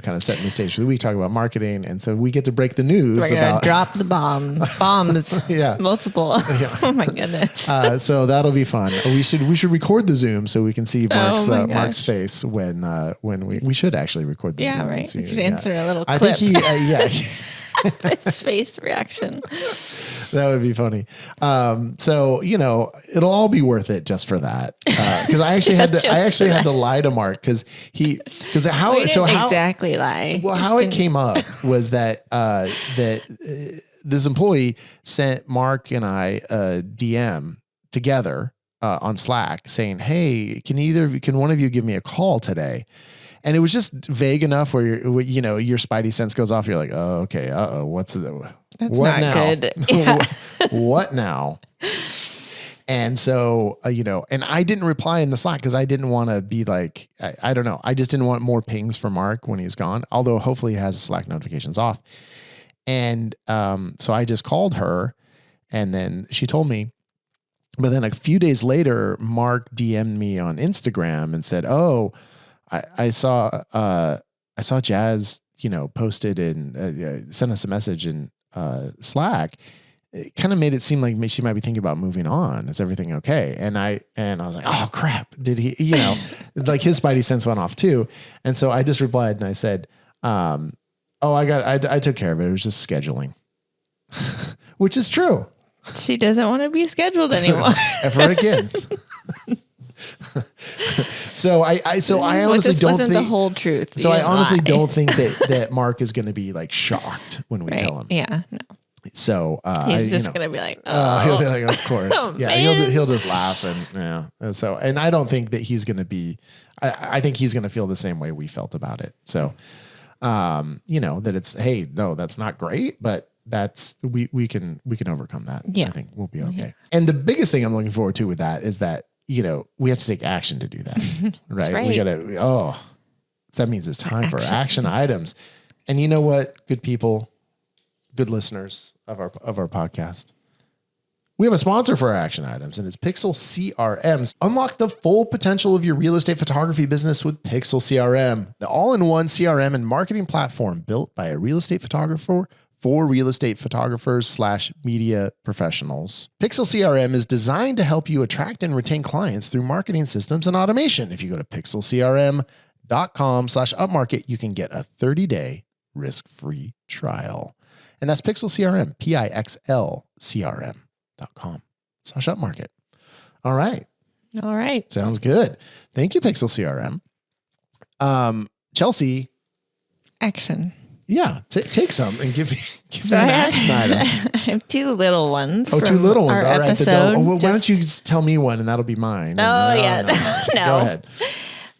of setting the stage for the week, talking about marketing. And so we get to break the news about drop the bombs. Yeah. Multiple. Yeah. Oh my goodness. So that'll be fun. We should record the Zoom so we can see Mark's face when we should actually record the Zoom. Yeah, right. You could answer a little clip. I think his face reaction. That would be funny. So, it'll all be worth it just for that. Cause I actually had to lie to Mark how it came up was that this employee sent Mark and I a DM together, on Slack saying, hey, can one of you give me a call today? And it was just vague enough where your spidey sense goes off. You're like, oh, okay. That's what not now? Good. Yeah. What now? And so, and I didn't reply in the Slack because I didn't want to be like, I don't know. I just didn't want more pings for Mark when he's gone, although hopefully he has Slack notifications off. And so I just called her and then she told me, but then a few days later, Mark DM'd me on Instagram and said, oh, I saw Jazz, posted and sent us a message in Slack. It kind of made it seem like she might be thinking about moving on. Is everything okay? And I was like, oh crap. Did he, like his spidey sense went off too. And so I just replied and I said, I took care of it. It was just scheduling, which is true. She doesn't want to be scheduled anymore. Ever again. So I honestly don't think the whole truth. So I honestly don't think that Mark is going to be like shocked when we tell him. Yeah, no. So he's just going to be like, he'll be like, of course. Oh, yeah, he'll just laugh and So, and I don't think that he's going to be. I think he's going to feel the same way we felt about it. So, that it's, hey, no, that's not great, but we can overcome that. Yeah. I think we'll be okay. Yeah. And the biggest thing I'm looking forward to with that is that, we have to take action to do that. Right? We gotta, so that means it's time for action items. And you know what, good people, good listeners of our podcast, we have a sponsor for our action items, and it's Pixel CRM. Unlock the full potential of your real estate photography business with Pixel CRM, the all-in-one CRM and marketing platform built by a real estate photographer for real estate photographers / media professionals. Pixel CRM is designed to help you attract and retain clients through marketing systems and automation. If you go to pixelcrm.com/upmarket, you can get a 30-day risk-free trial. And that's Pixel CRM, pixelcrm.com/upmarket. All right. Sounds good. Thank you, Pixel CRM. Chelsea. Action. Yeah, take some and give me an action item. I have 2 little ones. Oh, 2 little ones. All right. Why don't you just tell me one and that'll be mine? No. Go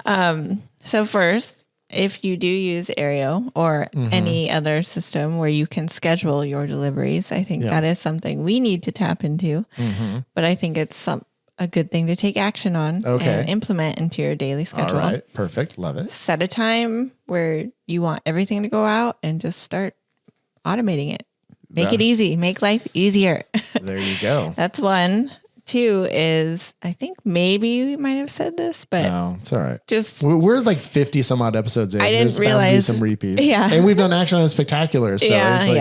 ahead. So first, if you do use Aereo or any other system where you can schedule your deliveries, I think that is something we need to tap into. But I think it's a good thing to take action on and implement into your daily schedule. All right. Perfect. Love it. Set a time where you want everything to go out and just start automating it. Make it easy. Make life easier. There you go. That's 1. 2 is, I think maybe we might have said this, but no, it's all right. Just we're like 50 some odd episodes in. I didn't realize some repeats. Yeah. And we've done action items spectacular. So it's like,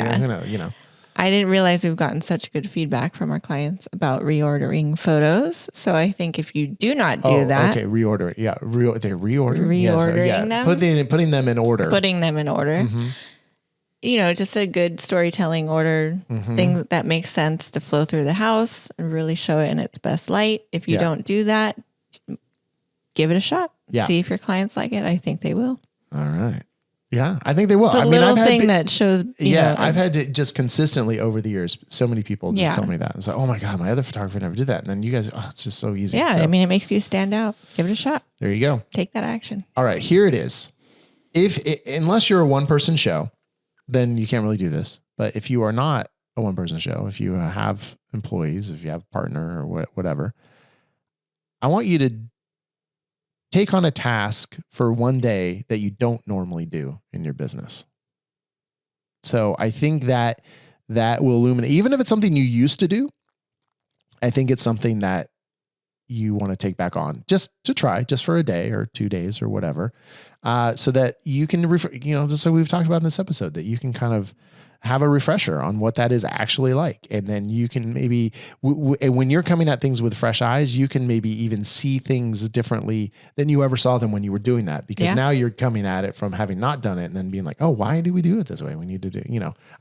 I didn't realize we've gotten such good feedback from our clients about reordering photos. So I think if you do not do that. Okay. Reordering. Yeah. They're reordering. Reordering them. Putting them in order. Putting them in order. Just a good storytelling order, thing that makes sense to flow through the house and really show it in its best light. If you don't do that, give it a shot. Yeah. See if your clients like it. I think they will. All right. Yeah, I think they will. I've had that shows. I've had to just consistently over the years. So many people just tell me that. It's like, oh my God, my other photographer never did that. And then you guys, it's just so easy. Yeah, so, it makes you stand out. Give it a shot. There you go. Take that action. All right, here it is. Unless you're a one-person show, then you can't really do this. But if you are not a one-person show, if you have employees, if you have a partner or whatever, I want you to take on a task for one day that you don't normally do in your business. So I think that will illuminate, even if it's something you used to do, I think it's something that you want to take back on just to try, just for a day or 2 days or whatever. So that you can, just like we've talked about in this episode, that you can kind of have a refresher on what that is actually like. And then you can maybe, when you're coming at things with fresh eyes, you can maybe even see things differently than you ever saw them when you were doing that. Because now you're coming at it from having not done it and then being like, oh, why do we do it this way? We need to do,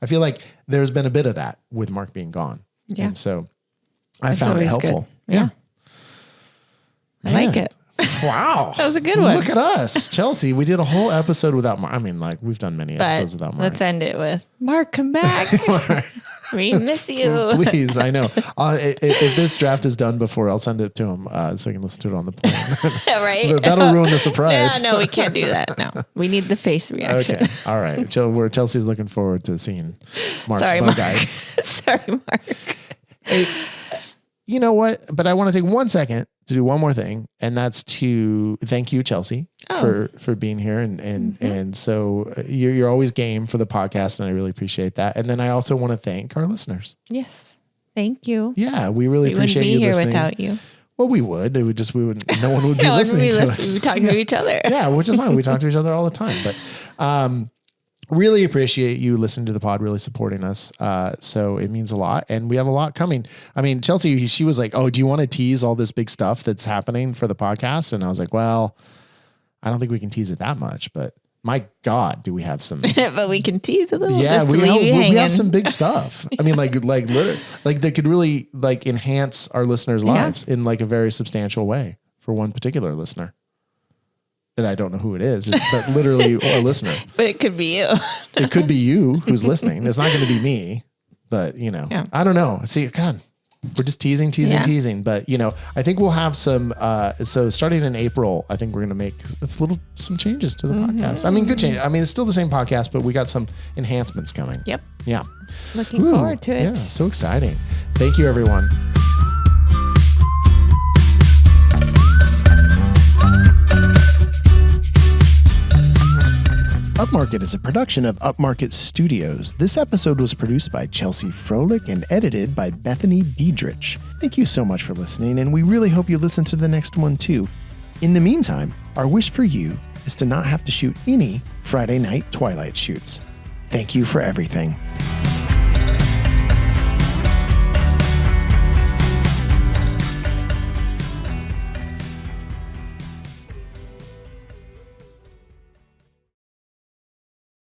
I feel like there's been a bit of that with Mark being gone. Yeah. And so I found it helpful. Good. Yeah. I like it. Wow. That was a good one. Look at us, Chelsea. We did a whole episode without Mark. I mean, we've done many episodes without Mark. Let's end it with Mark, come back. We miss you. Please, I know. If this draft is done before, I'll send it to him so he can listen to it on the plane. Right? That'll ruin the surprise. No, we can't do that. No, we need the face reaction. Okay. All right. Chelsea's looking forward to seeing Mark's bug guys. Sorry, Mark. Hey, you know what? But I want to take 1 second to do one more thing, and that's to thank you, Chelsea, for being here. And so you're always game for the podcast, and I really appreciate that. And then I also want to thank our listeners. Yes. Thank you. Yeah, we really appreciate you listening. We wouldn't be here without you. Well, we would. It would just, no one would be listening to us. We would talk to each other. Yeah, which is fine. We talk to each other all the time. But really appreciate you listening to the pod, really supporting us. So it means a lot. And we have a lot coming. I mean, Chelsea, she was like, oh, do you want to tease all this big stuff that's happening for the podcast? And I was like, well, I don't think we can tease it that much, but my God, do we have some, but we can tease a little. Yeah, we have some big stuff. I mean, literally, that could really enhance our listeners' lives in a very substantial way for one particular listener. That I don't know who it is. But literally a listener. But it could be you. It could be you who's listening. It's not going to be me, but I don't know. See, God, We're just teasing. But, I think we'll have some, so starting in April, I think we're going to make some changes to the podcast. I mean, good change. I mean, it's still the same podcast, but we got some enhancements coming. Yep. Yeah. Looking forward to it. Yeah. So exciting. Thank you, everyone. Upmarket is a production of Upmarket Studios. This episode was produced by Chelsea Froelich and edited by Bethany Diedrich. Thank you so much for listening, and we really hope you listen to the next one too. In the meantime, our wish for you is to not have to shoot any Friday night Twilight shoots. Thank you for everything.